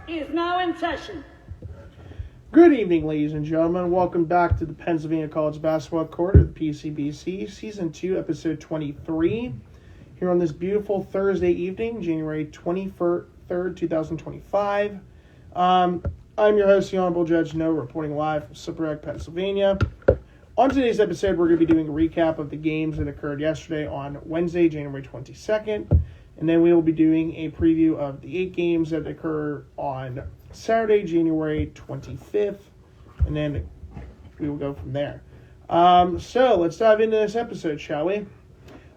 is now in session. Good evening, ladies and gentlemen. Welcome back to the Pennsylvania College Basketball Quarter, the PCBC, Season 2, Episode 23, here on this beautiful Thursday evening, January 23rd, 2025. I'm your host, the Honorable Judge Noah, reporting live from Slippery, Pennsylvania. On today's episode, we're going to be doing a recap of the games that occurred yesterday on Wednesday, January 22nd, and then we will be doing a preview of the 8 games that occur on Saturday, January 25th, and then we will go from there. So let's dive into this episode, shall we?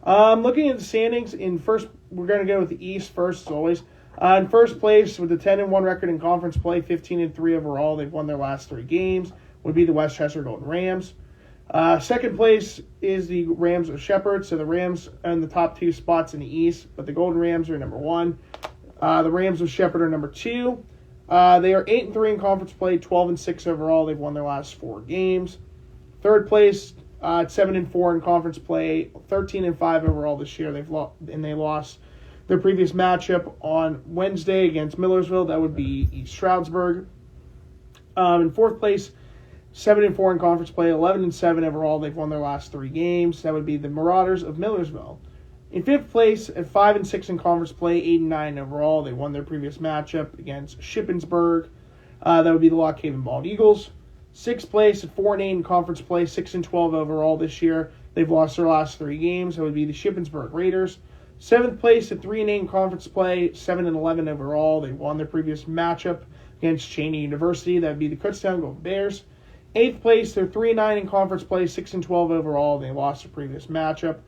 Looking at the standings, we're going to go with the East first, as always. In first place, with a 10-1 record in conference play, 15-3 overall, they've won their last 3 games, would be the Westchester Golden Rams. Second place is the Rams of Shepherd, so the Rams own the top 2 spots in the East, but the Golden Rams are number 1. The Rams of Shepherd are number 2. They are 8-3 in conference play, 12-6 overall. They've won their last 4 games. Third place, 7-4 in conference play, 13-5 overall this year. They lost their previous matchup on Wednesday against Millersville. That would be East Stroudsburg. In fourth place, 7-4 in conference play, 11-7 overall. They've won their last 3 games. That would be the Marauders of Millersville. In fifth place, at 5-6 in conference play, 8-9 overall. They won their previous matchup against Shippensburg. That would be the Lock Haven Bald Eagles. Sixth place, at 4-8 in conference play, 6-12 overall this year. They've lost their last 3 games. That would be the Shippensburg Raiders. Seventh place, at 3-8 in conference play, 7-11 overall. They won their previous matchup against Cheney University. That would be the Kutztown Golden Bears. Eighth place, they're 3-9 in conference play, 6-12 overall. They lost their previous matchup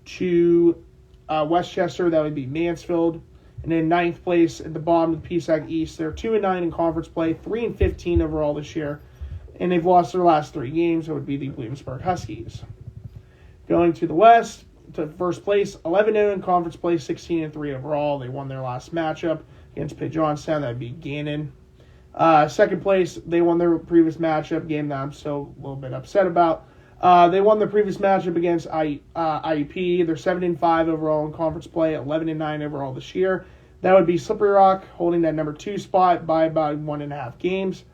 to Westchester. That would be Mansfield. And then ninth place at the bottom of the PSAC East. They're 2-9 in conference play, 3-15 overall this year. And they've lost their last 3 games. That would be the Williamsburg Huskies. Going to the West, to first place, 11-0 in conference play, 16-3 overall. They won their last matchup against Pitt Johnstown. That would be Gannon. Second place, they won their previous matchup, game that I'm still a little bit upset about. They won their previous matchup against IUP. They're 7-5 overall in conference play, 11-9 overall this year. That would be Slippery Rock, holding that number 2 spot by about 1.5 games.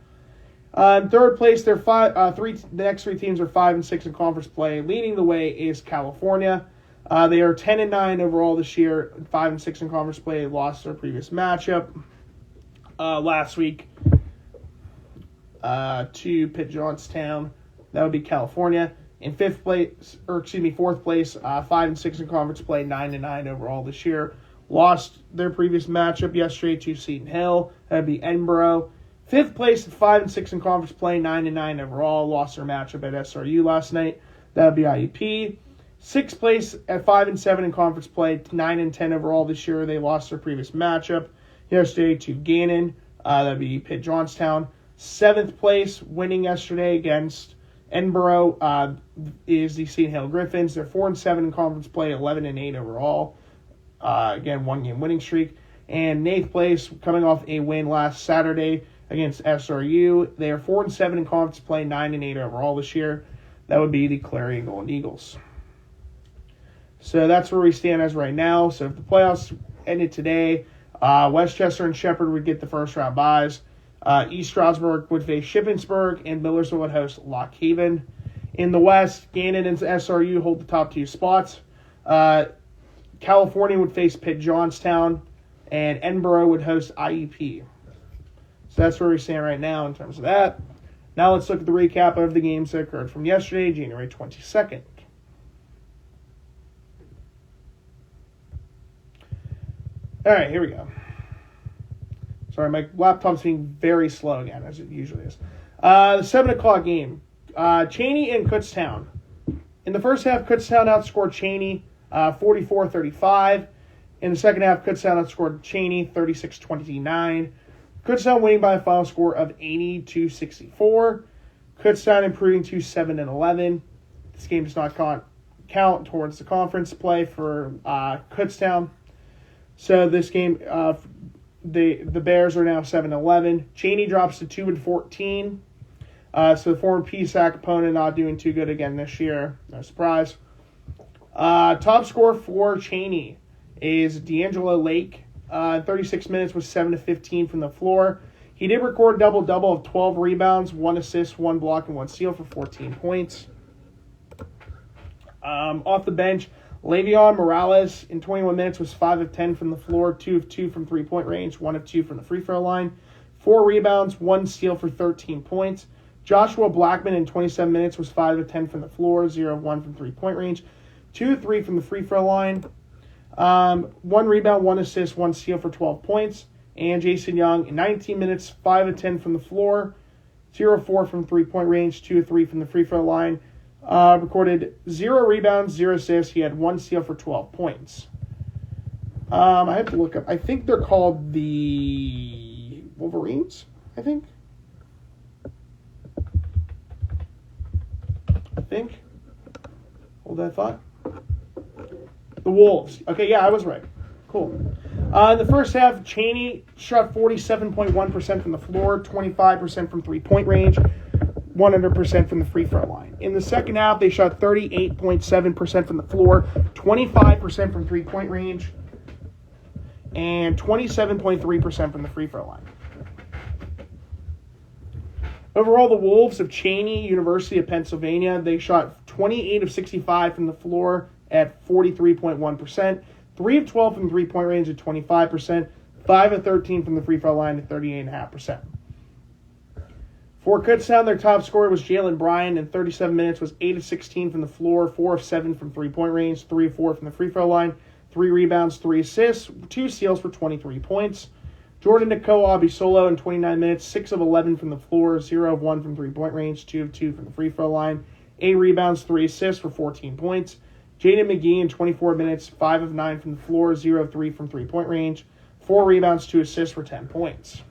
In third place, the next 3 teams are 5-6 in conference play. Leading the way is California. They are 10-9 overall this year, 5-6 in conference play. They lost their previous matchup last week to Pitt Johnstown. That would be California. In fourth place, 5-6 in conference play, 9-9 overall this year. Lost their previous matchup yesterday to Seton Hill. That would be Edinburgh. Fifth place at 5-6 in conference play, 9-9 overall. Lost their matchup at SRU last night. That would be IUP. Sixth place at 5-7 in conference play, 9-10 overall this year. They lost their previous matchup yesterday to Gannon. That would be Pitt Johnstown. Seventh place, winning yesterday against Edinburgh, is the Seton Hill Griffins. They're 4-7 in conference play, 11-8 overall. Again, 1-game winning streak. And eighth place, coming off a win last Saturday against SRU. They are 4-7 in conference play, 9-8 overall this year. That would be the Clarion Golden Eagles. So that's where we stand as right now. So if the playoffs ended today, Westchester and Shepherd would get the first round byes. East Stroudsburg would face Shippensburg, and Millersville would host Lock Haven. In the West, Gannon and SRU hold the top 2 spots. California would face Pitt Johnstown, and Edinburgh would host IUP. So that's where we stand right now in terms of that. Now let's look at the recap of the games that occurred from yesterday, January 22nd. All right, here we go. Sorry, my laptop's being very slow again, as it usually is. The 7 o'clock game. Cheney and Kutztown. In the first half, Kutztown outscored Cheney 44-35. In the second half, Kutztown outscored Cheney 36-29. Kutztown winning by a final score of 80-64. Kutztown improving to 7-11. This game does not count towards the conference play for Kutztown. So this game, the Bears are now 7-11. Cheney drops to 2-14. So the former PSAC opponent not doing too good again this year. No surprise. Top scorer for Cheney is D'Angelo Lake. 36 minutes with 7 of 15 from the floor. He did record double-double of 12 rebounds, 1 assist, 1 block, and 1 steal for 14 points. Off the bench, Le'Veon Morales in 21 minutes was 5 of 10 from the floor, 2 of 2 from three-point range, 1 of 2 from the free throw line, 4 rebounds, 1 steal for 13 points. Joshua Blackman in 27 minutes was 5 of 10 from the floor, 0 of 1 from three-point range, 2 of 3 from the free throw line, 1 rebound, 1 assist, 1 steal for 12 points. And Jason Young in 19 minutes, 5 of 10 from the floor, 0 of 4 from three-point range, 2 of 3 from the free throw line. Recorded 0 rebounds, 0 assists. He had 1 steal for 12 points. I have to look up. I think they're called the Wolverines, I think. Hold that thought. The Wolves. Okay, yeah, I was right. Cool. In the first half, Chaney shot 47.1% from the floor, 25% from three-point range, 100% from the free throw line. In the second half, they shot 38.7% from the floor, 25% from three-point range, and 27.3% from the free throw line. Overall, the Wolves of Chaney, University of Pennsylvania, they shot 28 of 65 from the floor at 43.1%, 3 of 12 from three-point range at 25%, 5 of 13 from the free throw line at 38.5%. For Kutztown, their top scorer was Jalen Bryan. In 37 minutes was 8 of 16 from the floor, 4 of 7 from three-point range, 3 of 4 from the free throw line, 3 rebounds, 3 assists, 2 steals for 23 points. Jordan Abisolo in 29 minutes, 6 of 11 from the floor, 0 of 1 from three-point range, 2 of 2 from the free throw line, 8 rebounds, 3 assists for 14 points. Jaden McGee in 24 minutes, 5 of 9 from the floor, 0 of 3 from three-point range, 4 rebounds, 2 assists for 10 points.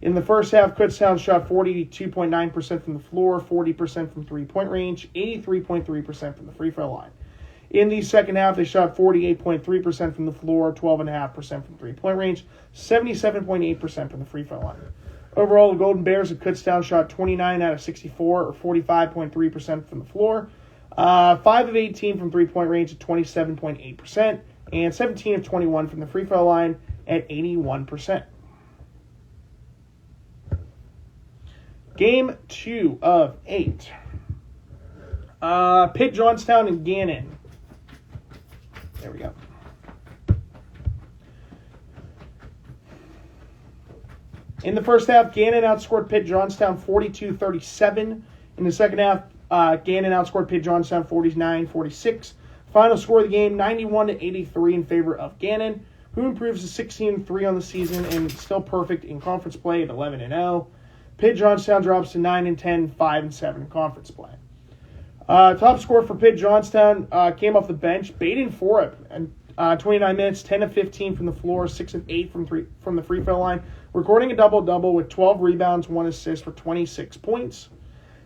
In the first half, Kutztown shot 42.9% from the floor, 40% from three-point range, 83.3% from the free throw line. In the second half, they shot 48.3% from the floor, 12.5% from three-point range, 77.8% from the free throw line. Overall, the Golden Bears of Kutztown shot 29 out of 64, or 45.3% from the floor, 5 of 18 from three-point range at 27.8%, and 17 of 21 from the free throw line at 81%. Game 2 of 8. Pitt, Johnstown, and Gannon. There we go. In the first half, Gannon outscored Pitt Johnstown 42-37. In the second half, Gannon outscored Pitt Johnstown 49-46. Final score of the game, 91-83 in favor of Gannon, who improves to 16-3 on the season and still perfect in conference play at 11-0. Pitt Johnstown drops to 9-10, 5-7 in conference play. Top scorer for Pitt Johnstown came off the bench, Baden Forup, and 29 minutes, 10 of 15 from the floor, 6 of 8 from the free throw line, recording a double-double with 12 rebounds, 1 assist for 26 points.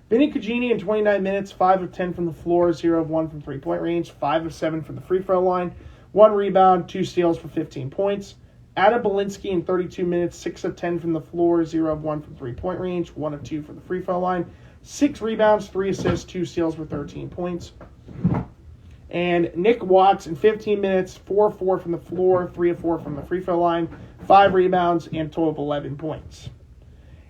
Vinny Cugini in 29 minutes, 5 of 10 from the floor, 0 of 1 from three-point range, 5 of 7 from the free throw line, 1 rebound, 2 steals for 15 points. Adam Belinsky in 32 minutes, 6 of 10 from the floor, 0 of 1 from three-point range, 1 of 2 from the free throw line, 6 rebounds, 3 assists, 2 steals for 13 points. And Nick Watts in 15 minutes, 4 of 4 from the floor, 3 of 4 from the free throw line, 5 rebounds, and a total of 11 points.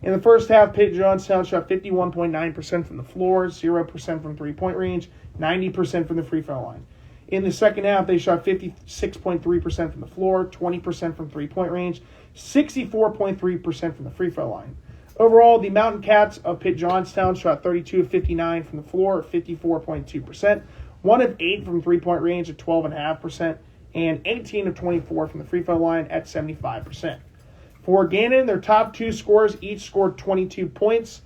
In the first half, Pitt Johnstown shot 51.9% from the floor, 0% from three-point range, 90% from the free throw line. In the second half, they shot 56.3% from the floor, 20% from three-point range, 64.3% from the free throw line. Overall, the Mountain Cats of Pitt Johnstown shot 32 of 59 from the floor, 54.2%, 1 of 8 from three-point range at 12.5%, and 18 of 24 from the free throw line at 75%. For Gannon, their top 2 scorers each scored 22 points.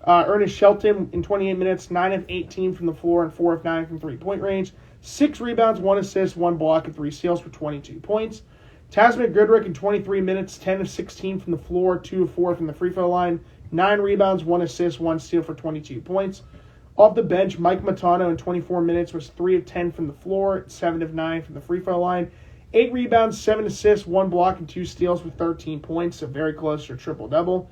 Ernest Shelton in 28 minutes, 9 of 18 from the floor and 4 of 9 from three-point range, 6 rebounds, 1 assist, 1 block, and 3 steals for 22 points. Tasman Goodrick in 23 minutes, 10 of 16 from the floor, 2 of 4 from the free throw line, 9 rebounds, 1 assist, 1 steal for 22 points. Off the bench, Mike Matano in 24 minutes was 3 of 10 from the floor, 7 of 9 from the free throw line, 8 rebounds, 7 assists, 1 block, and 2 steals for 13 points, so very close to a triple-double.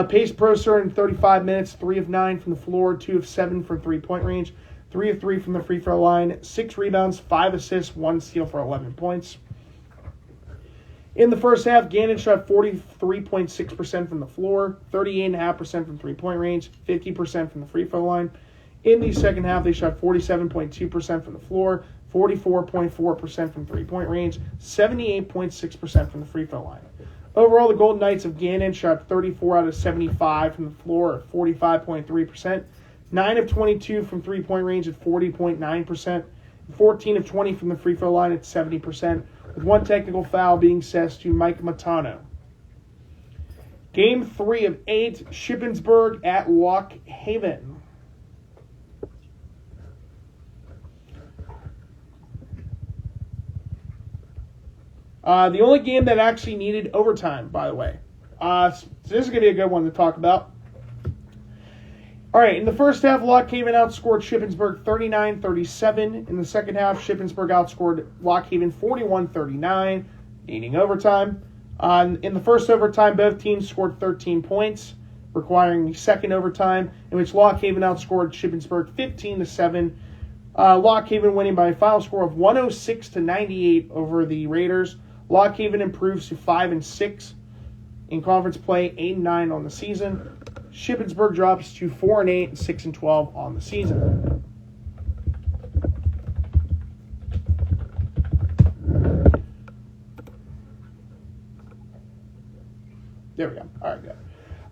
Pace Proser in 35 minutes, 3 of 9 from the floor, 2 of 7 from three-point range, 3 of 3 from the free throw line, 6 rebounds, 5 assists, 1 steal for 11 points. In the first half, Gannon shot 43.6% from the floor, 38.5% from three-point range, 50% from the free throw line. In the second half, they shot 47.2% from the floor, 44.4% from three-point range, 78.6% from the free throw line. Overall, the Golden Knights of Gannon shot 34 out of 75 from the floor at 45.3%, 9 of 22 from three-point range at 40.9%, 14 of 20 from the free throw line at 70%, with one technical foul being assessed to Mike Matano. Game 3 of 8, Shippensburg at Lock Haven. The only game that actually needed overtime, by the way. So this is going to be a good one to talk about. All right, in the first half, Lock Haven outscored Shippensburg 39-37. In the second half, Shippensburg outscored Lock Haven 41-39, needing overtime. In the first overtime, both teams scored 13 points, requiring the second overtime, in which Lock Haven outscored Shippensburg 15-7. Lock Haven winning by a final score of 106-98 over the Raiders. Lock Haven improves to 5-6 in conference play, 8-9 on the season. Shippensburg drops to 4-8, 6-12 on the season. There we go. All right, good.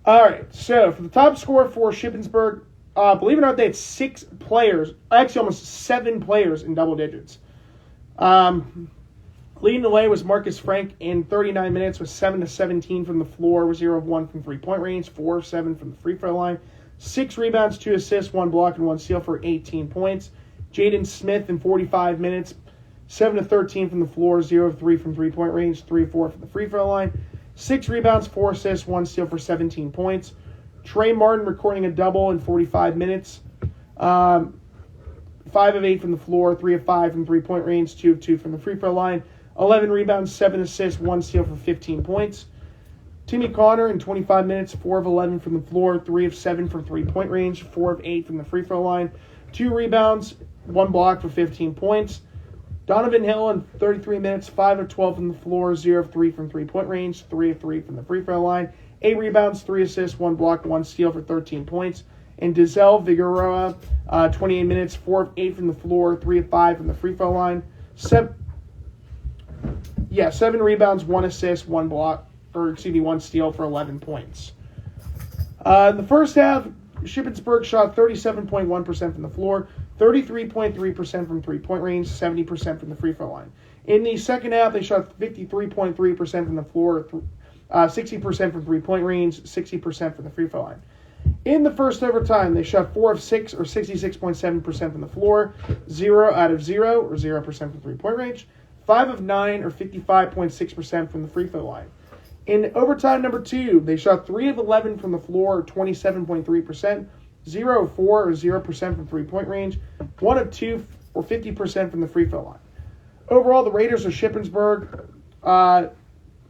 All right, so for the top scorer for Shippensburg, believe it or not, they had 6 players, actually almost 7 players in double digits. Leading the way was Marcus Frank in 39 minutes with 7 of 17 from the floor, with 0 of 1 from three-point range, 4 of 7 from the free throw line, 6 rebounds, 2 assists, 1 block, and 1 steal for 18 points. Jaden Smith in 45 minutes, 7 of 13 from the floor, 0 of 3 from three-point range, 3 of 4 from the free throw line, 6 rebounds, 4 assists, 1 steal for 17 points. Trey Martin recording a double in 45 minutes, 5 of 8 from the floor, 3 of 5 from three-point range, 2 of 2 from the free throw line, 11 rebounds, 7 assists, 1 steal for 15 points. Timmy Connor in 25 minutes, 4 of 11 from the floor, 3 of 7 from three-point range, 4 of 8 from the free throw line, 2 rebounds, 1 block for 15 points. Donovan Hill in 33 minutes, 5 of 12 from the floor, 0 of 3 from three-point range, 3 of 3 from the free throw line, 8 rebounds, 3 assists, 1 block, 1 steal for 13 points. And Dizel Figueroa, 28 minutes, 4 of 8 from the floor, 3 of 5 from the free throw line, 7 rebounds, 1 assist, 1 steal for 11 points. In the first half, Shippensburg shot 37.1% from the floor, 33.3% from three-point range, 70% from the free throw line. In the second half, they shot 53.3% from the floor, 60% from three-point range, 60% from the free throw line. In the first overtime, they shot 4 of 6, or 66.7% from the floor, 0 out of 0, or 0% from three-point range, 5 of 9, or 55.6% from the free throw line. In overtime number 2, they shot 3 of 11 from the floor, or 27.3%, 0 of 4, or 0% from three-point range, 1 of 2, or 50% from the free throw line. Overall, the Raiders of Shippensburg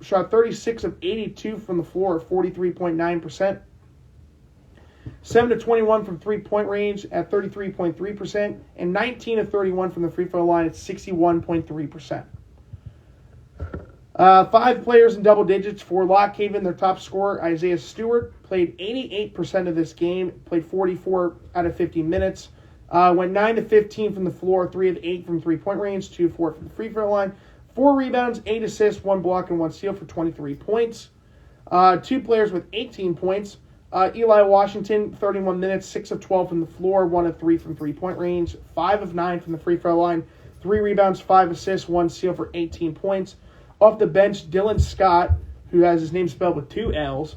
shot 36 of 82 from the floor, or 43.9%, 7 of 21 from three-point range at 33.3%, and 19 of 31 from the free throw line at 61.3%. 5 players in double digits for Lock Haven. Their top scorer, Isaiah Stewart, played 88% of this game, played 44 out of 50 minutes, went 9 of 15 from the floor, 3 of 8 from three-point range, 2 of 4 from the free throw line, 4 rebounds, 8 assists, 1 block, and 1 steal for 23 points. 2 players with 18 points. Eli Washington, 31 minutes, 6 of 12 from the floor, 1 of 3 from three-point range, 5 of 9 from the free throw line, 3 rebounds, 5 assists, 1 steal for 18 points. Off the bench, Dylan Scott, who has his name spelled with 2 L's.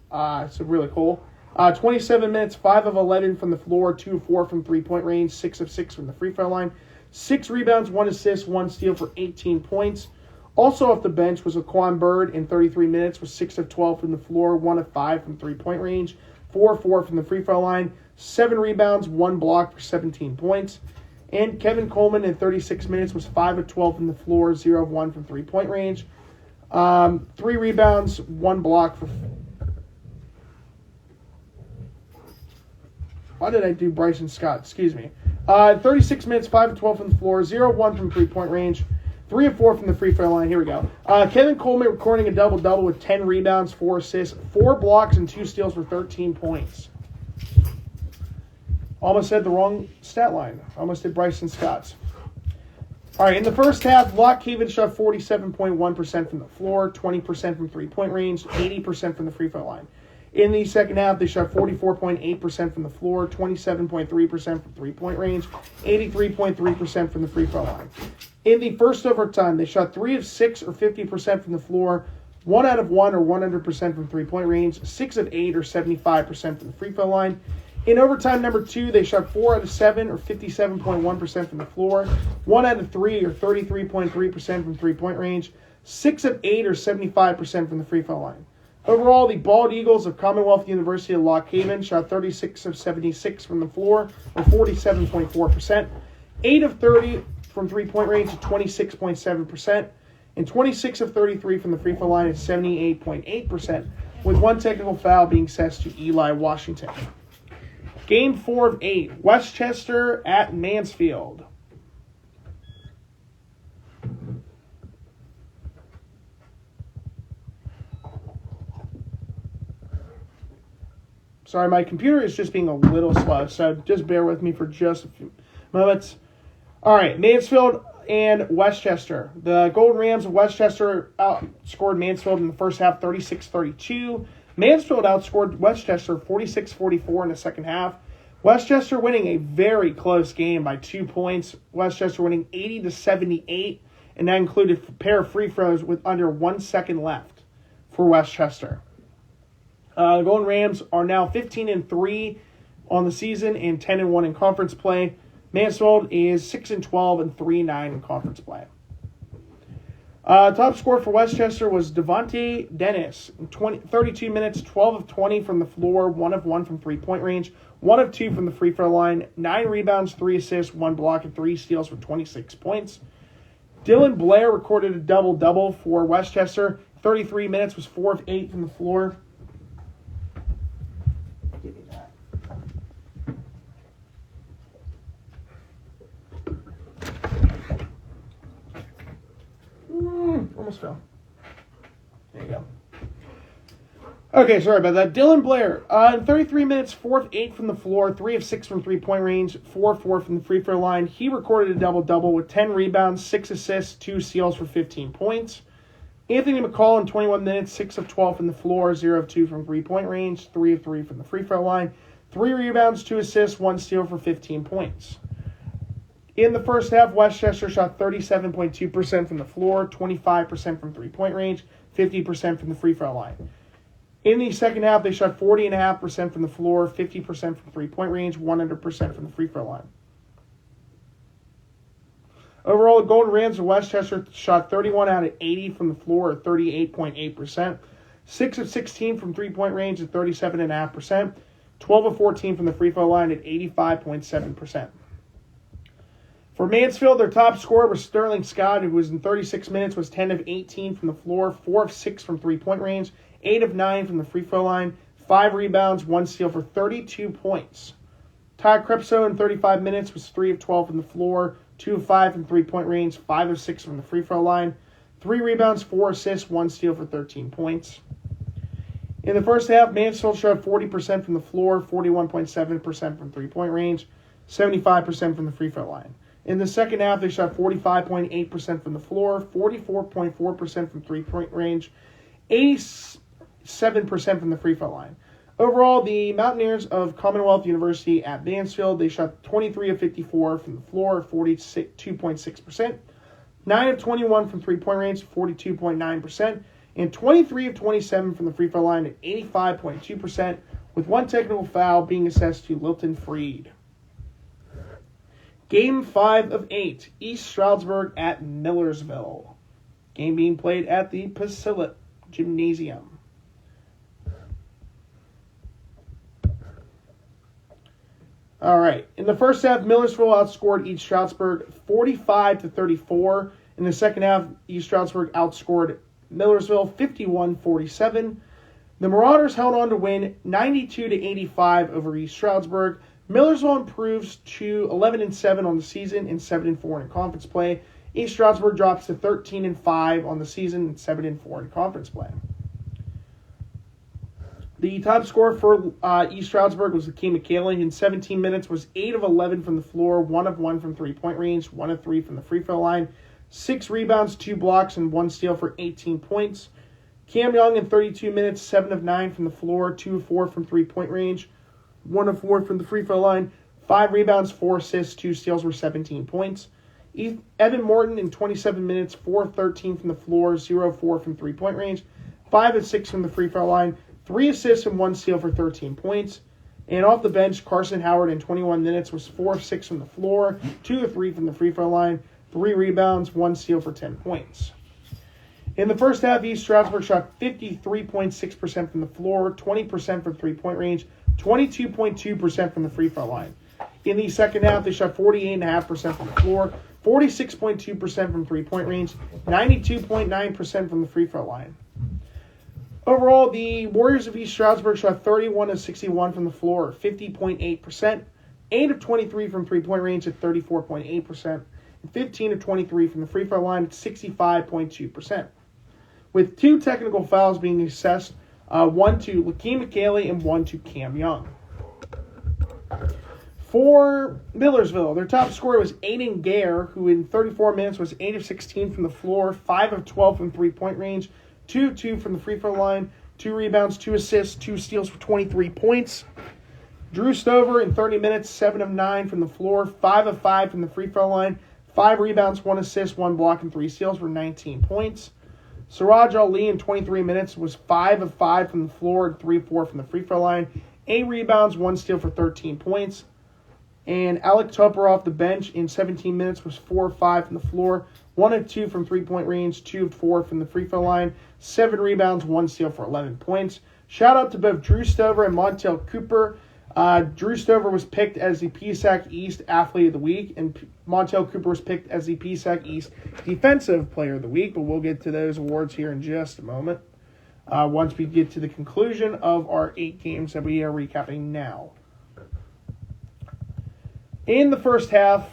So really cool. 27 minutes, 5 of 11 from the floor, 2 of 4 from three-point range, 6 of 6 from the free throw line, 6 rebounds, 1 assist, 1 steal for 18 points. Also off the bench was Aquan Bird in 33 minutes with 6 of 12 from the floor, 1 of 5 from three-point range, 4 of 4 from the free throw line, 7 rebounds, 1 block for 17 points. And Kevin Coleman in 36 minutes was 5 of 12 from the floor, 0 of 1 from three-point range, 3 rebounds, 1 block for... Why did I do Bryson Scott? Excuse me. 36 minutes, 5 of 12 from the floor, 0 of 1 from three-point range, 3 of 4 from the free throw line. Here we go. Kevin Coleman recording a double-double with 10 rebounds, 4 assists, 4 blocks, and 2 steals for 13 points. Almost said the wrong stat line. Almost did Bryson Scott's. All right, in the first half, Lock Haven shot 47.1% from the floor, 20% from three-point range, 80% from the free throw line. In the second half, they shot 44.8% from the floor, 27.3% from three-point range, 83.3% from the free throw line. In the first overtime, they shot 3 of 6 or 50% from the floor, 1 out of 1 or 100% from three-point range, 6 of 8 or 75% from the free throw line. In overtime number 2, they shot 4 out of 7 or 57.1% from the floor, 1 out of 3 or 33.3% from three-point range, 6 of 8 or 75% from the free throw line. Overall, the Bald Eagles of Commonwealth University of Lock Haven shot 36 of 76 from the floor, or 47.4%, 8 of 30 from three-point range at 26.7%, and 26 of 33 from the free throw line at 78.8%, with 1 technical foul being assessed to Eli Washington. Game 4 of 8, Westchester at Mansfield. Sorry, my computer is just being a little slow, so just bear with me for just a few moments. All right, Mansfield and Westchester. The Golden Rams of Westchester outscored Mansfield in the first half 36-32. Mansfield outscored Westchester 46-44 in the second half. Westchester winning a very close game by 2 points. Westchester winning 80-78, and that included a pair of free throws with under 1 second left for Westchester. The Golden Rams are now 15-3 on the season and 10-1 in conference play. Mansfield is 6-12 and 3-9 in conference play. Top scorer for Westchester was Devontae Dennis. 32 minutes, 12 of 20 from the floor, 1 of 1 from three-point range, 1 of 2 from the free throw line, 9 rebounds, 3 assists, 1 block, and 3 steals for 26 points. Dylan Blair recorded a double-double for Westchester. 33 minutes was 4 of 8 from the floor. Give me that. Almost fell. There you go. Okay, sorry about that. Dylan Blair, in 33 minutes, 4 of 8 from the floor, 3 of 6 from three-point range, 4 of 4 from the free throw line. He recorded a double-double with 10 rebounds, 6 assists, 2 steals for 15 points. Anthony McCall in 21 minutes, 6 of 12 from the floor, 0 of 2 from three-point range, 3 of 3 from the free throw line, 3 rebounds, 2 assists, 1 steal for 15 points. In the first half, Westchester shot 37.2% from the floor, 25% from three-point range, 50% from the free throw line. In the second half, they shot 40.5% from the floor, 50% from three-point range, 100% from the free throw line. Overall, the Golden Rams of Westchester shot 31 out of 80 from the floor, or 38.8%, 6 of 16 from three-point range at 37.5%, 12 of 14 from the free throw line at 85.7%. For Mansfield, their top scorer was Sterling Scott, who was in 36 minutes, was 10 of 18 from the floor, 4 of 6 from three-point range, 8 of 9 from the free throw line, 5 rebounds, 1 steal for 32 points. Ty Krepso in 35 minutes was 3 of 12 from the floor, 2 of 5 from three-point range, 5 of 6 from the free throw line, 3 rebounds, 4 assists, 1 steal for 13 points. In the first half, Mansfield shot 40% from the floor, 41.7% from three-point range, 75% from the free throw line. In the second half, they shot 45.8% from the floor, 44.4% from three-point range, 87% from the free throw line. Overall, the Mountaineers of Commonwealth University at Mansfield, they shot 23 of 54 from the floor, 42.6%, 9 of 21 from three-point range, 42.9%, and 23 of 27 from the free throw line at 85.2%, with 1 technical foul being assessed to Lilton Freed. Game 5 of 8, East Stroudsburg at Millersville. Game being played at the Pasilla Gymnasium. All right. In the first half, Millersville outscored East Stroudsburg 45-34. In the second half, East Stroudsburg outscored Millersville 51-47. The Marauders held on to win 92-85 over East Stroudsburg. Millersville improves to 11-7 on the season and 7-4 in conference play. East Stroudsburg drops to 13-5 on the season and 7-4 in conference play. The top scorer for East Stroudsburg was Lakeem McKaylee. In 17 minutes, was 8 of 11 from the floor, 1 of 1 from three-point range, 1 of 3 from the free throw line, 6 rebounds, 2 blocks, and 1 steal for 18 points. Cam Young in 32 minutes, 7 of 9 from the floor, 2 of 4 from three-point range, 1 of 4 from the free throw line, 5 rebounds, 4 assists, 2 steals were 17 points. Evan Morton in 27 minutes, 4 of 13 from the floor, 0 of 4 from three-point range, 5 of 6 from the free throw line, 3 assists and 1 steal for 13 points. And off the bench, Carson Howard in 21 minutes was 4 of 6 from the floor, 2 of 3 from the free throw line, 3 rebounds, 1 steal for 10 points. In the first half, East Stroudsburg shot 53.6% from the floor, 20% from three-point range, 22.2% from the free throw line. In the second half, they shot 48.5% from the floor, 46.2% from three-point range, 92.9% from the free throw line. Overall, the Warriors of East Stroudsburg shot 31 of 61 from the floor, 50.8%, 8 of 23 from three-point range at 34.8%, and 15 of 23 from the free throw line at 65.2%. With 2 technical fouls being assessed, 1 to Lakeem McKaylee and 1 to Cam Young. For Millersville, their top scorer was Aiden Gare, who in 34 minutes was 8 of 16 from the floor, 5 of 12 from three-point range, 2 of 2 from the free throw line, 2 rebounds, 2 assists, 2 steals for 23 points. Drew Stover in 30 minutes, 7 of 9 from the floor, 5 of 5 from the free throw line, 5 rebounds, 1 assist, 1 block, and 3 steals for 19 points. Siraj Ali in 23 minutes was 5 of 5 from the floor and 3 of 4 from the free throw line, 8 rebounds, 1 steal for 13 points. And Alec Tupper off the bench in 17 minutes was 4 of 5 from the floor, 1 of 2 from three-point range, 2 of 4 from the free throw line, 7 rebounds, 1 steal for 11 points. Shout out to both Drew Stover and Montel Cooper. Drew Stover was picked as the PSAC East Athlete of the Week, and Montel Cooper was picked as the PSAC East Defensive Player of the Week, but we'll get to those awards here in just a moment once we get to the conclusion of our 8 games that we are recapping now. In the first half,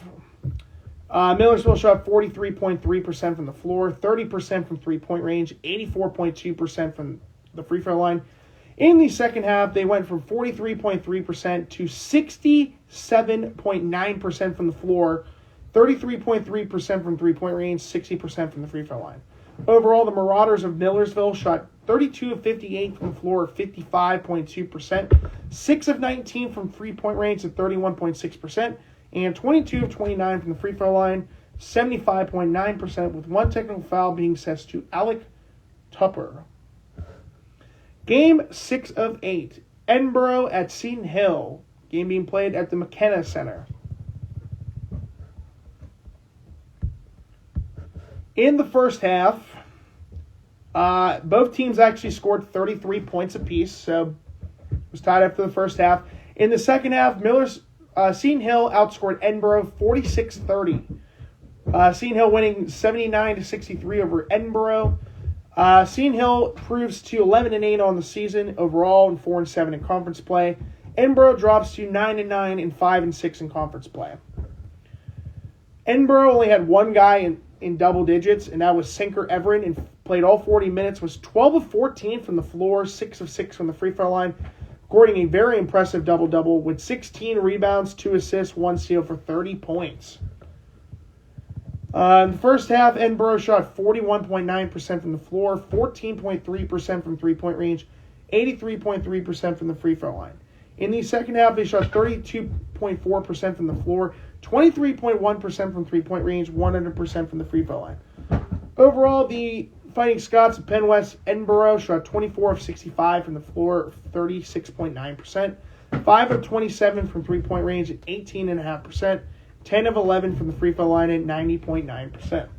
Millersville shot 43.3% from the floor, 30% from three-point range, 84.2% from the free throw line. In the second half, they went from 43.3% to 67.9% from the floor, 33.3% from three-point range, 60% from the free throw line. Overall, the Marauders of Millersville shot 32 of 58 from the floor, 55.2%, 6 of 19 from three-point range at 31.6%, and 22 of 29 from the free throw line, 75.9%, with 1 technical foul being assessed to Alec Tupper. Game 6 of 8, Edinburgh at Seton Hill. Game being played at the McKenna Center. In the first half, both teams actually scored 33 points apiece, so it was tied after the first half. In the second half, Seton Hill outscored Edinburgh 46-30. Seton Hill winning 79-63 over Edinburgh. Seton Hill proves to 11-8 on the season overall and 4-7 in conference play. Edinburgh drops to 9-9 and 5-6 in conference play. Edinburgh only had 1 guy in double digits, and that was Sinker Everett, and played all 40 minutes, was 12 of 14 from the floor, 6 of 6 from the free throw line, recording a very impressive double-double with 16 rebounds, 2 assists, 1 steal for 30 points. In the first half, Edinburgh shot 41.9% from the floor, 14.3% from three-point range, 83.3% from the free throw line. In the second half, they shot 32.4% from the floor, 23.1% from three-point range, 100% from the free throw line. Overall, the Fighting Scots of Penn West Edinburgh shot 24 of 65 from the floor, 36.9%, 5 of 27 from three-point range at 18.5%, 10 of 11 from the free throw line at 90.9%.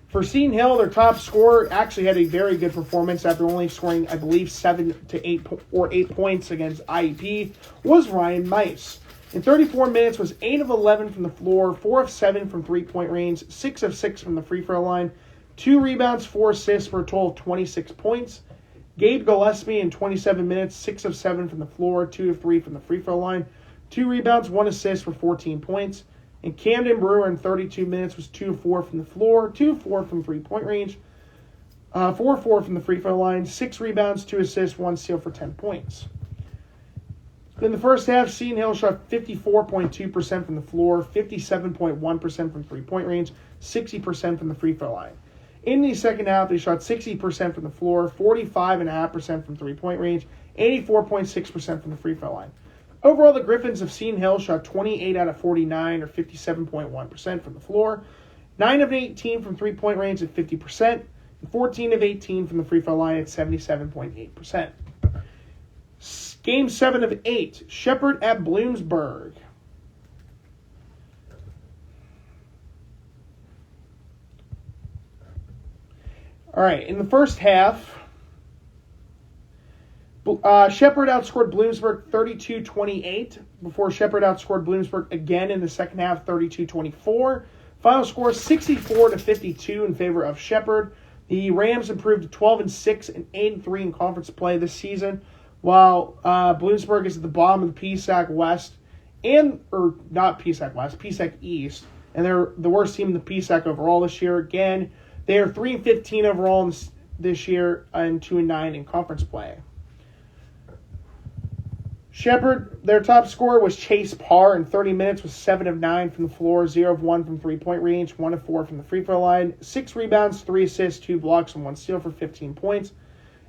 For Seton Hill, their top scorer actually had a very good performance after only scoring, I believe, 7 to 8 or 8 points against IEP, was Ryan Mice. In 34 minutes, was 8 of 11 from the floor, 4 of 7 from three-point range, 6 of 6 from the free throw line, 2 rebounds, 4 assists for a total of 26 points. Gabe Gillespie in 27 minutes, 6 of 7 from the floor, 2 of 3 from the free throw line, 2 rebounds, 1 assist for 14 points. And Camden Brewer in 32 minutes was 2 of 4 from the floor, 2 of 4 from three-point range, 4 of 4 from the free throw line, 6 rebounds, 2 assists, 1 steal for 10 points. In the first half, Seton Hill shot 54.2% from the floor, 57.1% from three-point range, 60% from the free throw line. In the second half, they shot 60% from the floor, 45.5% from three-point range, 84.6% from the free throw line. Overall, the Griffins of Seton Hill shot 28 out of 49, or 57.1% from the floor, 9 of 18 from three-point range at 50%, and 14 of 18 from the free throw line at 77.8%. Game 7 of 8, Shepherd at Bloomsburg. All right, in the first half, Shepherd outscored Bloomsburg 32-28 before Shepherd outscored Bloomsburg again in the second half 32-24. Final score 64-52 in favor of Shepherd. The Rams improved to 12-6 and 8-3 in conference play this season, while Bloomsburg is at the bottom of the PSAC West, PSAC East, and they're the worst team in the PSAC overall this year. Again, they are 3-15 overall this year and 2-9 in conference play. Shepherd, their top scorer was Chase Parr in 30 minutes with 7 of 9 from the floor, 0 of 1 from three-point range, 1 of 4 from the free throw line, 6 rebounds, 3 assists, 2 blocks, and 1 steal for 15 points.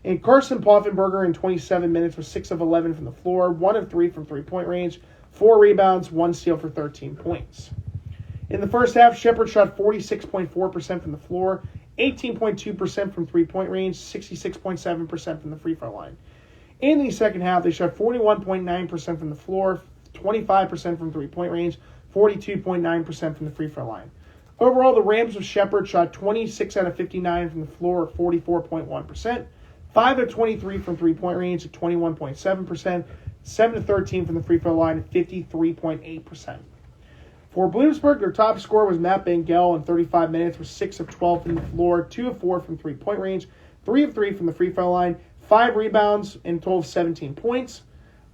And Carson Poffenberger in 27 minutes with 6 of 11 from the floor, 1 of 3 from three-point range, 4 rebounds, 1 steal for 13 points. In the first half, Shepherd shot 46.4% from the floor, 18.2% from three-point range, 66.7% from the free throw line. In the second half, they shot 41.9% from the floor, 25% from three-point range, 42.9% from the free throw line. Overall, the Rams of Shepherd shot 26 out of 59 from the floor at 44.1%, 5 of 23 from three-point range at 21.7%, 7 of 13 from the free throw line at 53.8%. For Bloomsburg, their top scorer was Matt Bengel in 35 minutes with 6 of 12 from the floor, 2 of 4 from three-point range, 3 of 3 from the free throw line, 5 rebounds, and a total of 17 points.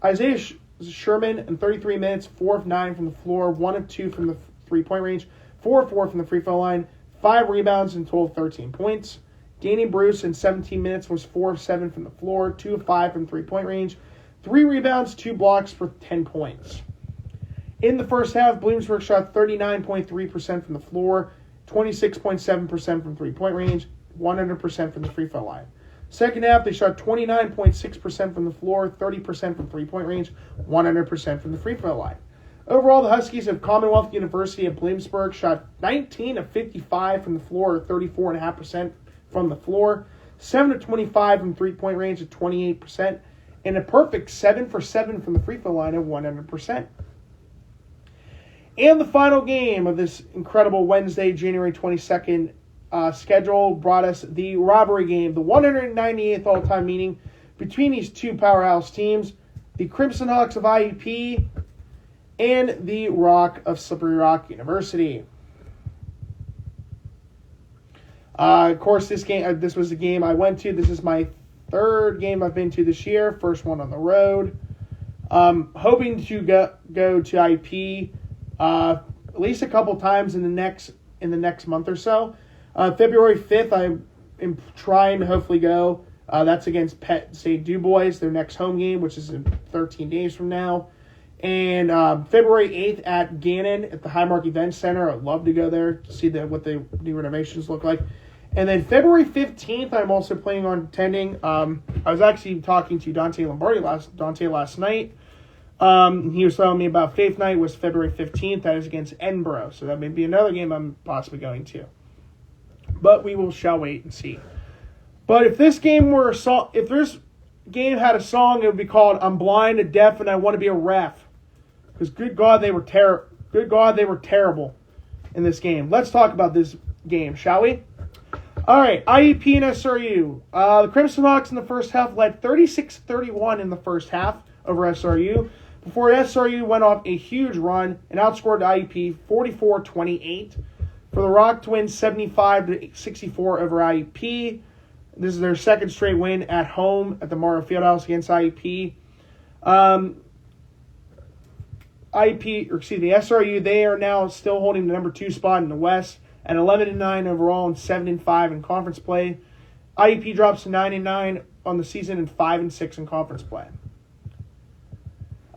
Isaiah Sherman in 33 minutes, 4 of 9 from the floor, 1 of 2 from the three-point range, 4 of 4 from the free throw line, 5 rebounds, and a total of 13 points. Danny Bruce in 17 minutes was 4 of 7 from the floor, 2 of 5 from three-point range, 3 rebounds, 2 blocks for 10 points. In the first half, Bloomsburg shot 39.3% from the floor, 26.7% from three-point range, 100% from the free throw line. Second half, they shot 29.6% from the floor, 30% from three-point range, 100% from the free throw line. Overall, the Huskies of Commonwealth University of Bloomsburg shot 19 of 55 from the floor, or 34.5% from the floor, 7 of 25 from three-point range at 28%, and a perfect 7 for 7 from the free throw line at 100%. And the final game of this incredible Wednesday, January 22nd schedule brought us the robbery game, the 198th all-time meeting between these two powerhouse teams, the Crimson Hawks of IUP and the Rock of Slippery Rock University. Of course, this was the game I went to. This is my third game I've been to this year, first one on the road. Hoping to go to IUP at least a couple times in the next month or so. February 5th, I am trying to hopefully go. That's against Penn State Du Bois, their next home game, which is in 13 days from now. And February 8th at Gannon at the Highmark Event Center. I'd love to go there to see what the new renovations look like. And then February 15th, I'm also planning on attending. I was actually talking to Dante Lombardi last night. He was telling me about Faith Night was February 15th. That is against Edinburgh. So that may be another game I'm possibly going to. But we shall wait and see. But if this game had a song, it would be called "I'm Blind, Deaf, and I Want to Be a Ref." Because good God, they were terrible in this game. Let's talk about this game, shall we? All right, IUP and SRU. The Crimson Hawks in the first half led 36-31 in the first half over SRU, before SRU went off a huge run and outscored IUP 44-28. For the Rock Twins, 75-64 over IUP. This is their second straight win at home at the Morrow Fieldhouse against IUP. SRU, they are now still holding the number 2 spot in the West at 11-9 overall and 7-5 in conference play. IUP drops to 9-9 on the season and 5-6 in conference play.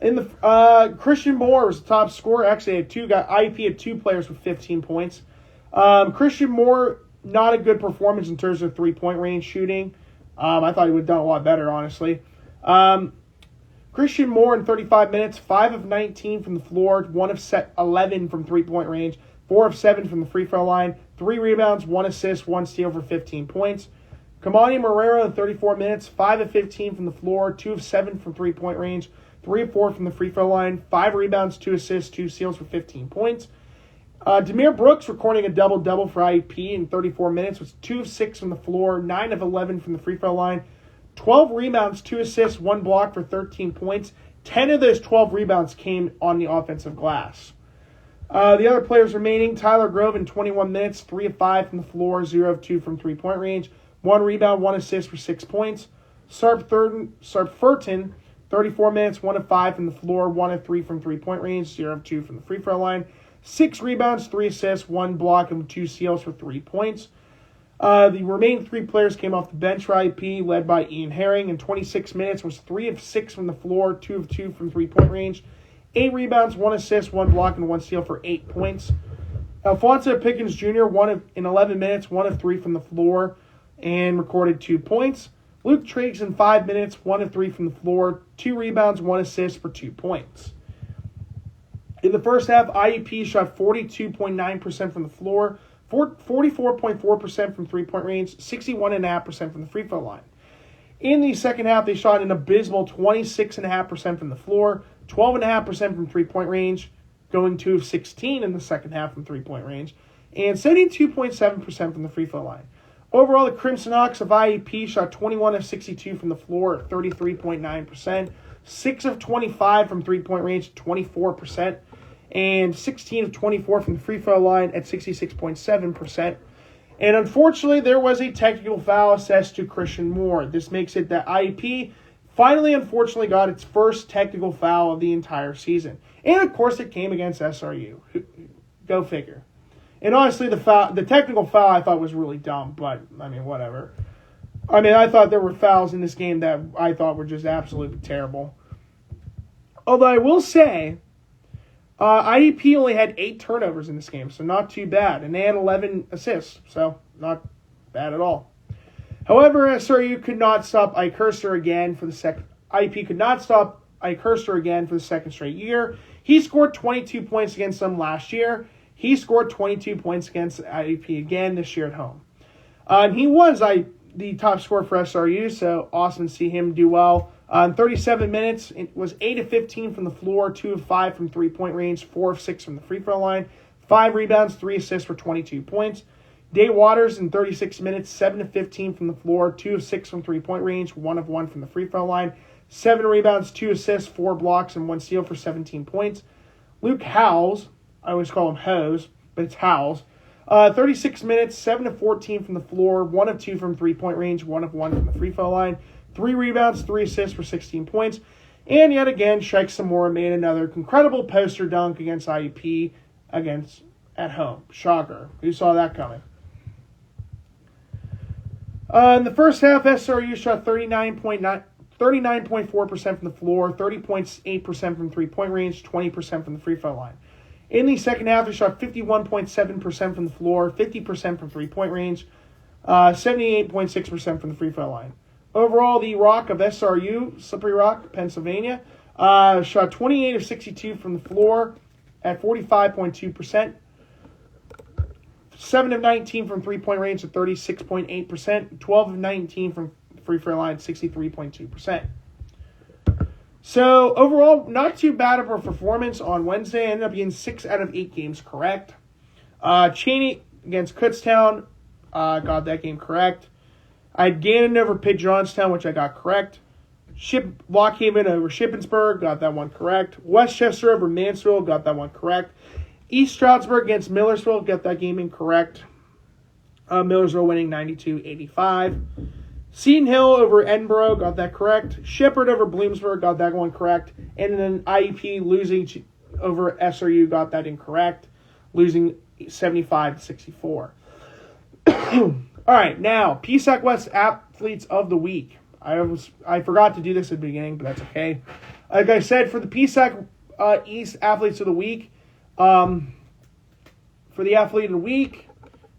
In the Christian Moore was the top scorer. Actually, IUP had 2 players with 15 points. Christian Moore, not a good performance in terms of 3-point range shooting. I thought he would have done a lot better, honestly. Christian Moore in 35 minutes, 5 of 19 from the floor, 1 of 11 from 3-point range, 4 of 7 from the free throw line, 3 rebounds, 1 assist, 1 steal for 15 points. Kamani Marrero in 34 minutes, 5 of 15 from the floor, 2 of 7 from 3-point range, 3 of 4 from the free throw line, 5 rebounds, 2 assists, 2 steals for 15 points. Demir Brooks recording a double-double for IUP in 34 minutes, was 2 of 6 from the floor, 9 of 11 from the free throw line, 12 rebounds, 2 assists, 1 block for 13 points. 10 of those 12 rebounds came on the offensive glass. The other players remaining, Tyler Grove in 21 minutes, 3 of 5 from the floor, 0 of 2 from 3-point range, 1 rebound, 1 assist for 6 points. Sarp Furton, 34 minutes, 1 of 5 from the floor, 1 of 3 from 3-point range, 0 of 2 from the free throw line, 6 rebounds, 3 assists, 1 block, and 2 steals for 3 points. The remaining 3 players came off the bench for IUP, led by Ian Herring. In 26 minutes, was 3 of 6 from the floor, 2 of 2 from 3-point range, 8 rebounds, 1 assist, 1 block, and 1 steal for 8 points. Alfonso Pickens Jr., in 11 minutes, 1 of 3 from the floor, and recorded 2 points. Luke Triggs in 5 minutes, 1 of 3 from the floor, 2 rebounds, 1 assist for 2 points. In the first half, IUP shot 42.9% from the floor, 44.4% from 3-point range, 61.5% from the free throw line. In the second half, they shot an abysmal 26.5% from the floor, 12.5% from 3-point range, going 2 of 16 in the second half from 3-point range, and 72.7% from the free throw line. Overall, the Crimson Hawks of IUP shot 21 of 62 from the floor at 33.9%, 6 of 25 from 3-point range, 24%, and 16 of 24 from the free throw line at 66.7%. And unfortunately, there was a technical foul assessed to Christian Moore. This makes it that IUP finally, unfortunately, got its first technical foul of the entire season. And, of course, it came against SRU. Go figure. And honestly, the technical foul I thought was really dumb, but, I mean, whatever. I mean, I thought there were fouls in this game that I thought were just absolutely terrible. Although I will say, IUP only had 8 turnovers in this game, so not too bad. And they had 11 assists, so not bad at all. However, SRU could not stop Ike Herster again for the second. IUP could not stop Ike Herster again for the second straight year. He scored 22 points against them last year. He scored 22 points against IUP again this year at home. He was the top scorer for SRU, so awesome to see him do well. In 37 minutes, it was 8 of 15 from the floor, 2 of 5 from 3-point range, 4 of 6 from the free throw line, 5 rebounds, 3 assists for 22 points. Day Waters in 36 minutes, 7 of 15 from the floor, 2 of 6 from 3-point range, 1 of 1 from the free throw line, 7 rebounds, 2 assists, 4 blocks, and 1 steal for 17 points. Luke Howells, I always call him Hose, but it's Howells, 36 minutes, 7 of 14 from the floor, 1 of 2 from 3-point range, 1 of 1 from the free throw line, 3 rebounds, 3 assists for 16 points. And yet again, Shike Samora made another incredible poster dunk against IUP at home. Shocker. Who saw that coming? In the first half, SRU shot 39.4% from the floor, 30.8% from 3-point range, 20% from the free throw line. In the second half, they shot 51.7% from the floor, 50% from 3-point range, 78.6% from the free throw line. Overall, the Rock of SRU, Slippery Rock, Pennsylvania, shot 28 of 62 from the floor at 45.2%. 7 of 19 from 3-point range at 36.8%. 12 of 19 from free throw line at 63.2%. So, overall, not too bad of a performance on Wednesday. Ended up being 6 out of 8 games correct. Cheney against Kutztown, got that game correct. I had Gannon over Pitt Johnstown, which I got correct. Lockhaven over Shippensburg, got that one correct. Westchester over Mansfield, got that one correct. East Stroudsburg against Millersville, got that game incorrect. Millersville winning 92-85. Seton Hill over Edinburgh, got that correct. Shepherd over Bloomsburg, got that one correct. And then IUP losing over SRU got that incorrect, losing 75-64. All right, now PSAC West Athletes of the Week. I forgot to do this at the beginning, but that's okay. Like I said, for the PSAC East Athletes of the Week, for the Athlete of the Week,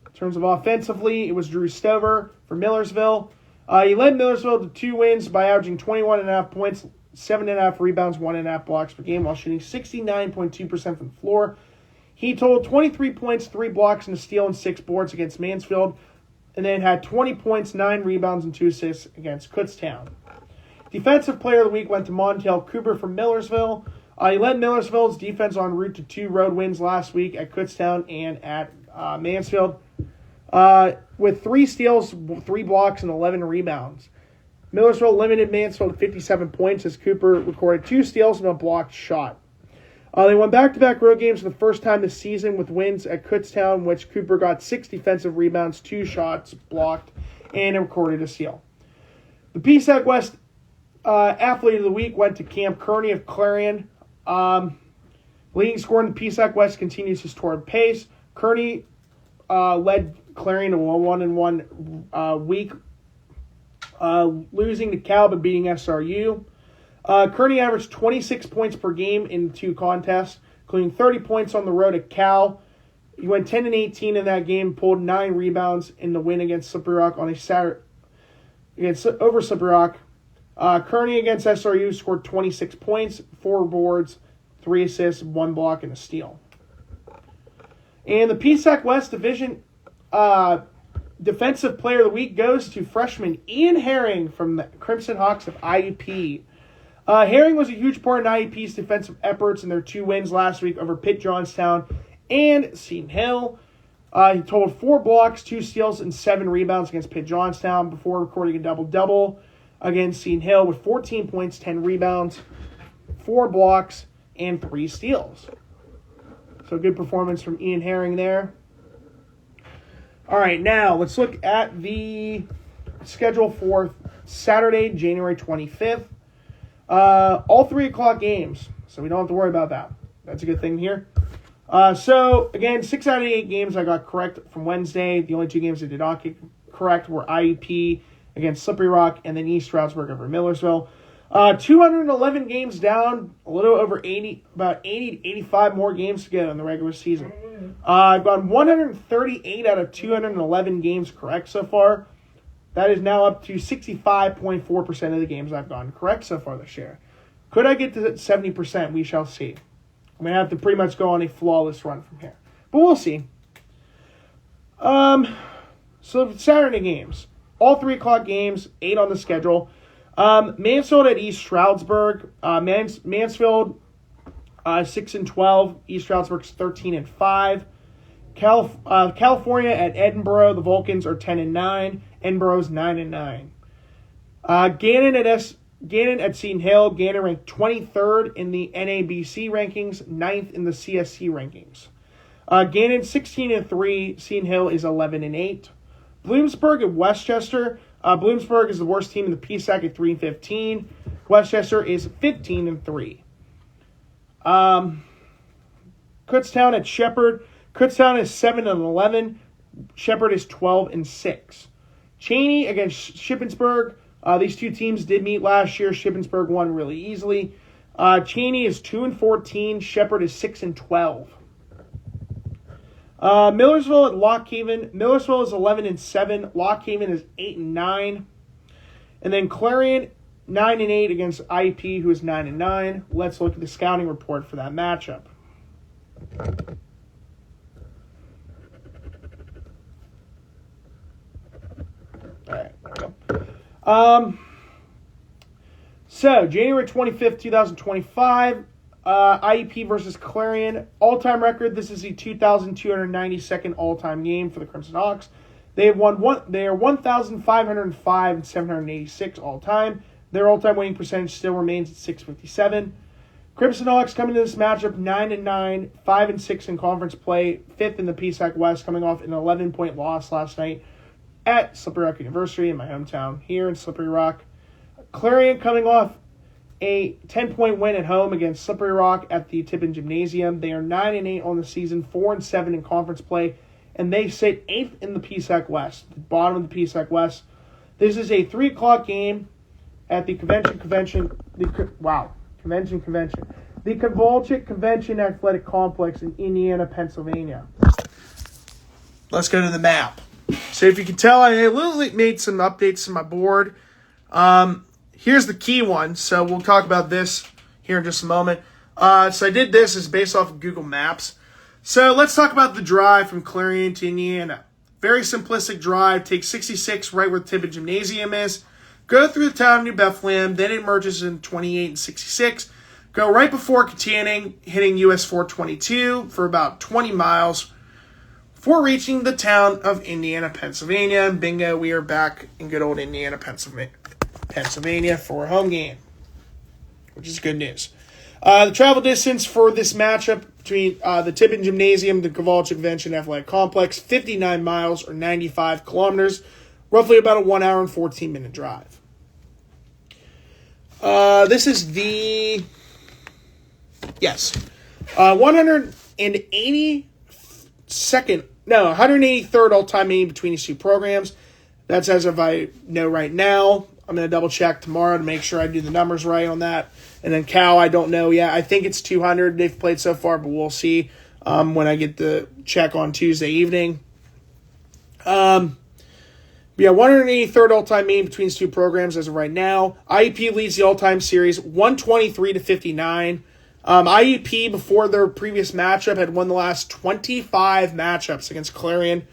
in terms of offensively, it was Drew Stover for Millersville. He led Millersville to 2 wins by averaging 21.5 points, 7.5 rebounds, 1.5 blocks per game, while shooting 69.2% from the floor. He totaled 23 points, 3 blocks, and a steal, and 6 boards against Mansfield, and then had 20 points, 9 rebounds, and 2 assists against Kutztown. Defensive Player of the Week went to Montel Cooper from Millersville. He led Millersville's defense en route to 2 road wins last week at Kutztown and at Mansfield, with 3 steals, 3 blocks, and 11 rebounds. Millersville limited Mansfield to 57 points as Cooper recorded 2 steals and a blocked shot. They won back-to-back road games for the first time this season with wins at Kutztown, in which Cooper got 6 defensive rebounds, 2 shots blocked, and recorded a steal. The PSAC West Athlete of the Week went to Cam Kearney of Clarion. Leading scorer in the PSAC West continues his torrid pace. Kearney led Clarion to a 1-1 week, losing to Cal but beating SRU. Kearney averaged 26 points per game in 2 contests, including 30 points on the road at Cal. He went 10-18 in that game, pulled 9 rebounds in the win against Slippery Rock on a Saturday over Slippery Rock. Kearney against SRU scored 26 points, 4 boards, 3 assists, 1 block, and a steal. And the PSAC West Division Defensive Player of the Week goes to freshman Ian Herring from the Crimson Hawks of IUP. Herring was a huge part in IUP's defensive efforts in their 2 wins last week over Pitt Johnstown and Seton Hill. He totaled 4 blocks, 2 steals, and 7 rebounds against Pitt Johnstown before recording a double-double against Seton Hill with 14 points, 10 rebounds, 4 blocks, and 3 steals. So good performance from Ian Herring there. All right, now let's look at the schedule for Saturday, January 25th. All 3 o'clock games, so we don't have to worry about that. That's a good thing here. So, again, 6 out of 8 games I got correct from Wednesday. The only 2 games I did not get correct were IUP against Slippery Rock and then East Stroudsburg over Millersville. 211 games down, a little over 80, about 80 to 85 more games to go in the regular season. I've gone 138 out of 211 games correct so far. That is now up to 65.4% of the games I've gotten correct so far this year. Could I get to 70%? We shall see. I'm going to have to pretty much go on a flawless run from here. But we'll see. So Saturday games. All 3 o'clock games, 8 on the schedule. Mansfield at East Stroudsburg. Mansfield 6-12. East Stroudsburg's 13-5. California at Edinburgh. The Vulcans are 10-9. Edinburgh's 9-9. Gannon at Seton Hill. Gannon ranked 23rd in the NABC rankings, 9th in the CSC rankings. Gannon 16-3. Seton Hill is 11-8. Bloomsburg at Westchester. Bloomsburg is the worst team in the PSAC at 3-15. Westchester is 15-3. Kutztown at Shepherd. Kutztown is 7-11. Shepherd is 12-6. Cheney against Shippensburg. These 2 teams did meet last year. Shippensburg won really easily. Cheney is 2-14. Shepherd is 6-12. Millersville at Lock Haven. Millersville is 11-7. Lock Haven is 8-9. And then Clarion 9-8 against IUP, who is 9-9. Let's look at the scouting report for that matchup. All right, there we go. So, January 25th, 2025, IUP versus Clarion. All-time record, this is the 2,292nd all-time game for the Crimson Hawks. They are 1,505 and 786 all-time. Their all-time winning percentage still remains at .657. Crimson Hawks coming to this matchup 9-9, 5-6 in conference play, 5th in the PSAC West, coming off an 11-point loss last night at Slippery Rock University in my hometown here in Slippery Rock. Clarion coming off a 10-point win at home against Slippery Rock at the Tippin Gymnasium. They are 9-8 on the season, 4-7 in conference play, and they sit 8th in the PSAC West, the bottom of the PSAC West. This is a 3 o'clock game at the Convention. The Convolchic Convention Athletic Complex in Indiana, Pennsylvania. Let's go to the map. So if you can tell, I literally made some updates to my board. Here's the key one. So we'll talk about this here in just a moment. So I did this is based off of Google Maps. So let's talk about the drive from Clarion to Indiana. Very simplistic drive. Take 66 right where the Tippin Gymnasium is. Go through the town of New Bethlehem. Then it merges in 28 and 66. Go right before Katanning, hitting US 422 for about 20 miles before reaching the town of Indiana, Pennsylvania. And bingo, we are back in good old Indiana, Pennsylvania for a home game, which is good news. The travel distance for this matchup between the Tippin Gymnasium, the Convolchic Convention Athletic Complex, 59 miles or 95 kilometers, roughly about a 1 hour and 14-minute drive. This is the 183rd all-time meeting between these two programs. That's as of I know right now. I'm going to double check tomorrow to make sure I do the numbers right on that. And then Cal, I don't know yet. I think it's 200 they've played so far, but we'll see when I get the check on Tuesday evening. 183rd all-time meeting between these two programs as of right now. IUP leads the all-time series 123-59. IUP, before their previous matchup, had won the last 25 matchups against Clarion.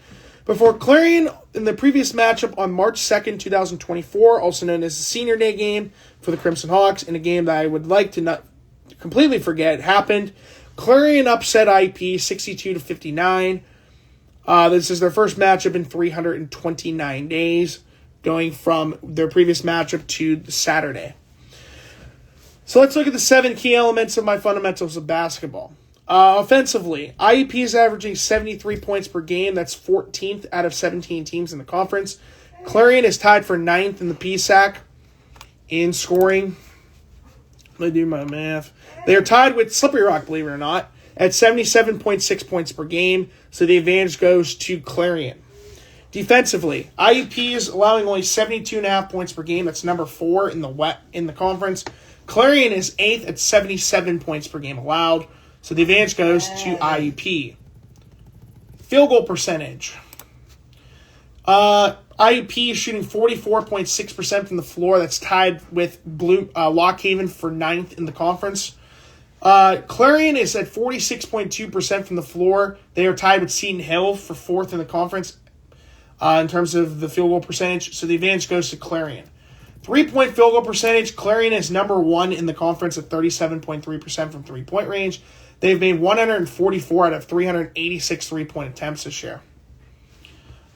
Before Clarion, in the previous matchup on March 2nd, 2024, also known as the Senior Day game for the Crimson Hawks, in a game that I would like to not completely forget happened, Clarion upset IUP 62-59. This is their first matchup in 329 days, going from their previous matchup to Saturday. So let's look at the 7 key elements of my fundamentals of basketball. Offensively, IUP is averaging 73 points per game. That's 14th out of 17 teams in the conference. Clarion is tied for 9th in the PSAC in scoring. Let me do my math. They are tied with Slippery Rock, believe it or not, at 77.6 points per game. So the advantage goes to Clarion. Defensively, IUP is allowing only 72.5 points per game. That's number 4 in the conference. Clarion is 8th at 77 points per game allowed. So the advantage goes to IUP. Field goal percentage. IUP is shooting 44.6% from the floor. That's tied with Lock Haven for 9th in the conference. Clarion is at 46.2% from the floor. They are tied with Seton Hill for 4th in the conference in terms of the field goal percentage. So the advantage goes to Clarion. 3-point field goal percentage. Clarion is number 1 in the conference at 37.3% from 3-point range. They've made 144 out of 386 3-point attempts this year.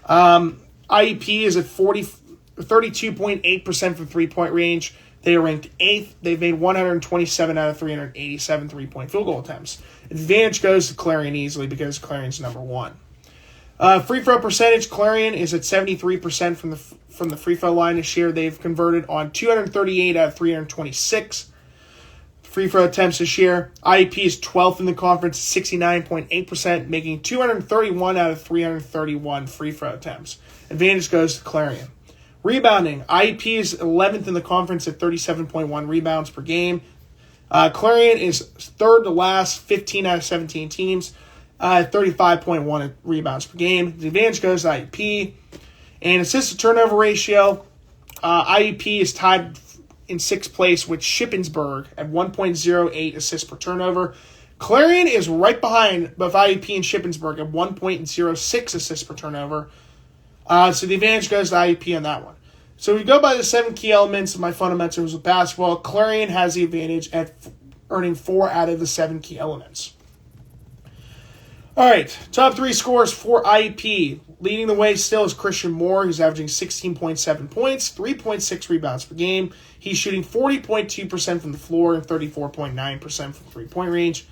IUP is at 32.8% from 3-point range. They are ranked 8th. They've made 127 out of 387 3-point field goal attempts. Advantage goes to Clarion easily because Clarion's number 1. Free throw percentage, Clarion is at 73% from the free throw line this year. They've converted on 238 out of 326 free throw attempts this year. IUP is 12th in the conference, 69.8%, making 231 out of 331 free throw attempts. Advantage goes to Clarion. Rebounding, IUP is 11th in the conference at 37.1 rebounds per game. Clarion is third to last, 15 out of 17 teams, 35.1 rebounds per game. The advantage goes to IUP. And assist-to-turnover ratio, IUP is tied in 6th place with Shippensburg at 1.08 assists per turnover. Clarion is right behind both IUP and Shippensburg at 1.06 assists per turnover. So the advantage goes to IUP on that one. So we go by the 7 key elements of my fundamentals of basketball. Clarion has the advantage at earning 4 out of the 7 key elements. All right, top 3 scores for IUP. Leading the way still is Christian Moore, who's averaging 16.7 points, 3.6 rebounds per game. He's shooting 40.2% from the floor and 34.9% from three-point range.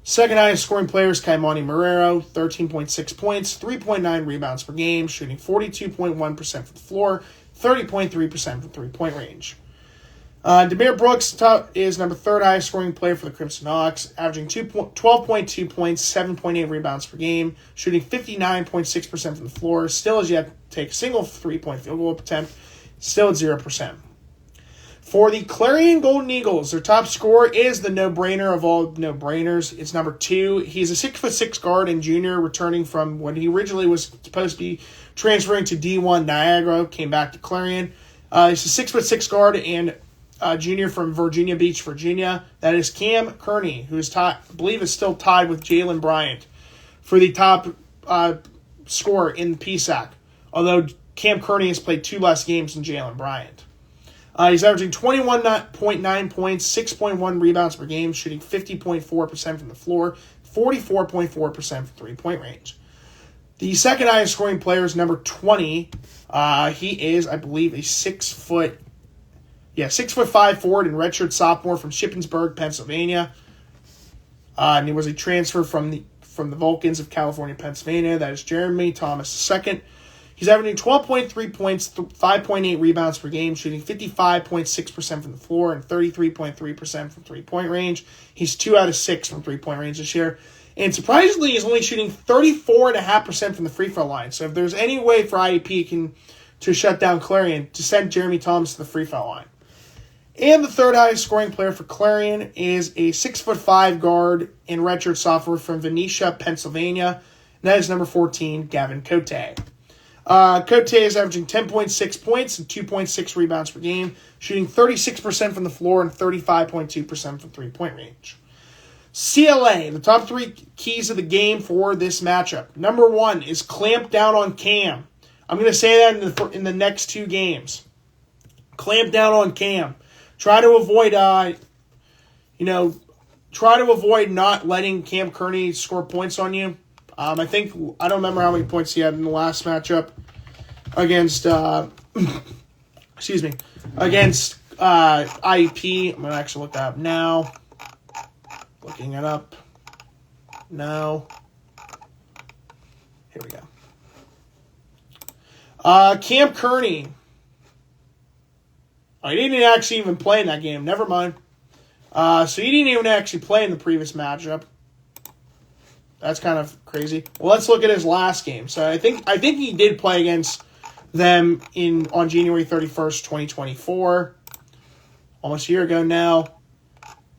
Second highest scoring player is Kaimani Marrero, 13.6 points, 3.9 rebounds per game, shooting 42.1% from the floor, 30.3% from three-point range. Demir Brooks is number 3rd highest scoring player for the Crimson Hawks, averaging 12.2 points, 7.8 rebounds per game, shooting 59.6% from the floor, still has yet to take a single 3-point field goal attempt, still at 0%. For the Clarion Golden Eagles, their top scorer is the no-brainer of all no-brainers. It's number 2. He's a 6'6" guard and junior, returning from what he originally was supposed to be transferring to D1 Niagara, came back to Clarion. He's a 6'6" guard and junior from Virginia Beach, Virginia. That is Cam Kearney, who is I believe is still tied with Jalen Bryant for the top scorer in the PSAC, although Cam Kearney has played 2 less games than Jalen Bryant. He's averaging 21.9 points, 6.1 rebounds per game, shooting 50.4% from the floor, 44.4% from three-point range. The second highest scoring player is number 20. He is, I believe, a 6'5" forward and redshirt sophomore from Shippensburg, Pennsylvania. And he was a transfer from the Vulcans of California, Pennsylvania. That is Jeremy Thomas II. He's averaging 12.3 points, 5.8 rebounds per game, shooting 55.6% from the floor and 33.3% from three-point range. He's 2 out of 6 from three-point range this year. And surprisingly, he's only shooting 34.5% from the free throw line. So if there's any way for IEP to shut down Clarion, to send Jeremy Thomas to the free throw line. And the third highest scoring player for Clarion is a 6'5" guard and redshirt sophomore from Venetia, Pennsylvania. And that is number 14, Gavin Cote. Cote is averaging 10.6 points and 2.6 rebounds per game, shooting 36% from the floor and 35.2% from three-point range. CLA, the top 3 keys of the game for this matchup. Number 1 is clamp down on Cam. I'm going to say that in the next 2 games. Clamp down on Cam. Try to avoid, not letting Cam Kearney score points on you. I don't remember how many points he had in the last matchup against IEP. I'm going to actually look that up now. Looking it up now. Here we go. Cam Kearney. Oh, he didn't actually even play in that game. Never mind. So he didn't even actually play in the previous matchup. That's kind of crazy. Well, let's look at his last game. So I think he did play against them on January 31st, 2024. Almost a year ago now.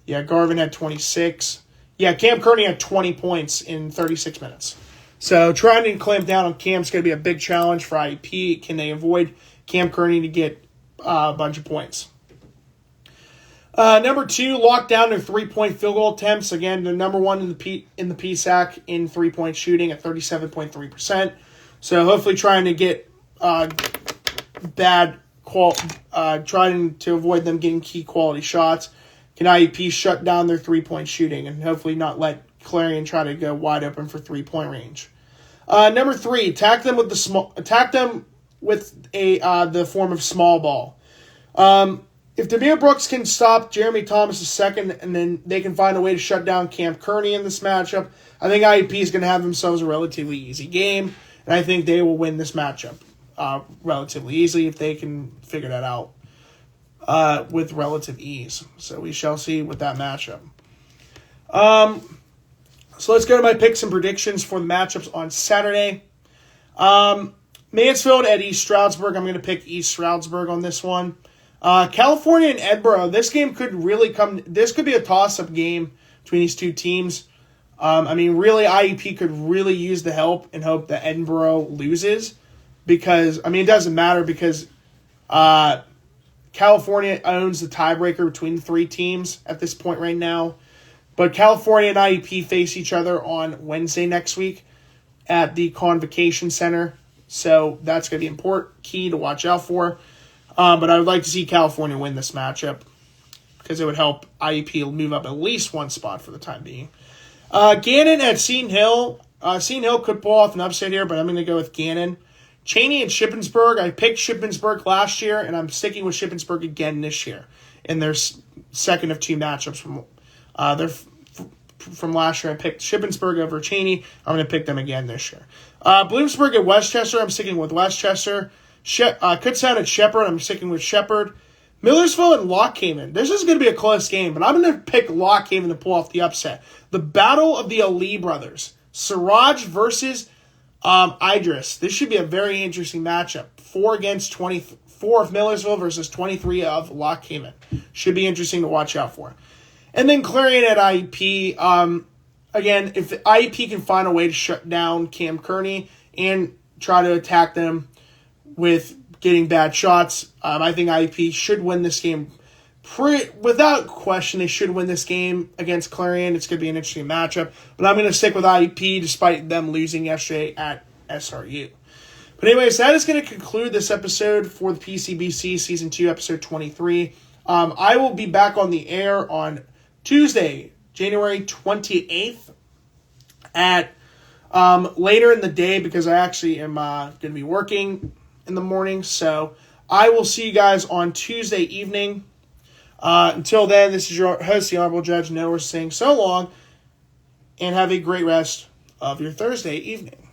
Yeah, Garvin had 26. Yeah, Cam Kearney had 20 points in 36 minutes. So trying to clamp down on Cam's going to be a big challenge for IEP. Can they avoid Cam Kearney to get a bunch of points? Number 2, lock down their 3-point field goal attempts. Again, they're number 1 in the PSAC in 3-point shooting at 37.3%. So hopefully trying to get trying to avoid them getting key quality shots. Can IEP shut down their 3-point shooting and hopefully not let Clarion try to go wide open for 3-point range. Number 3, attack them with the form of small ball. If Demir Brooks can stop Jeremy Thomas II and then they can find a way to shut down Cam Kearney in this matchup, I think IEP is going to have themselves a relatively easy game, and I think they will win this matchup relatively easily if they can figure that out with relative ease. So we shall see with that matchup. So let's go to my picks and predictions for the matchups on Saturday. Mansfield at East Stroudsburg. I'm going to pick East Stroudsburg on this one. California and Edinburgh. This game could really this could be a toss-up game between these two teams. Really, IEP could really use the help and hope that Edinburgh loses because, it doesn't matter because California owns the tiebreaker between the 3 teams at this point right now. But California and IEP face each other on Wednesday next week at the Convocation Center. So that's going to be important, key to watch out for. But I would like to see California win this matchup because it would help IEP move up at least 1 spot for the time being. Gannon at Seton Hill. Seton Hill could pull off an upset here, but I'm going to go with Gannon. Cheney and Shippensburg. I picked Shippensburg last year, and I'm sticking with Shippensburg again this year in their second of 2 matchups from last year. I picked Shippensburg over Cheney. I'm going to pick them again this year. Bloomsburg at Westchester. I'm sticking with Westchester. Kutztown at Shepherd. I'm sticking with Shepherd. Millersville and Lockhaven. This is going to be a close game, but I'm going to pick Lockhaven to pull off the upset. The battle of the Ali brothers. Siraj versus Idris. This should be a very interesting matchup. 4 against 24 of Millersville versus 23 of Lockhaven. Should be interesting to watch out for. And then Clarion at IEP. Again, if IEP can find a way to shut down Cam Kearney and try to attack them with getting bad shots, I think IEP should win this game. Without question, they should win this game against Clarion. It's going to be an interesting matchup. But I'm going to stick with IEP despite them losing yesterday at SRU. But anyways, that is going to conclude this episode for the PCBC Season 2, Episode 23. I will be back on the air on Tuesday, January 28th at later in the day because I actually am going to be working in the morning. So I will see you guys on Tuesday evening. Until then, this is your host, the Honorable Judge Noah, saying so long and have a great rest of your Thursday evening.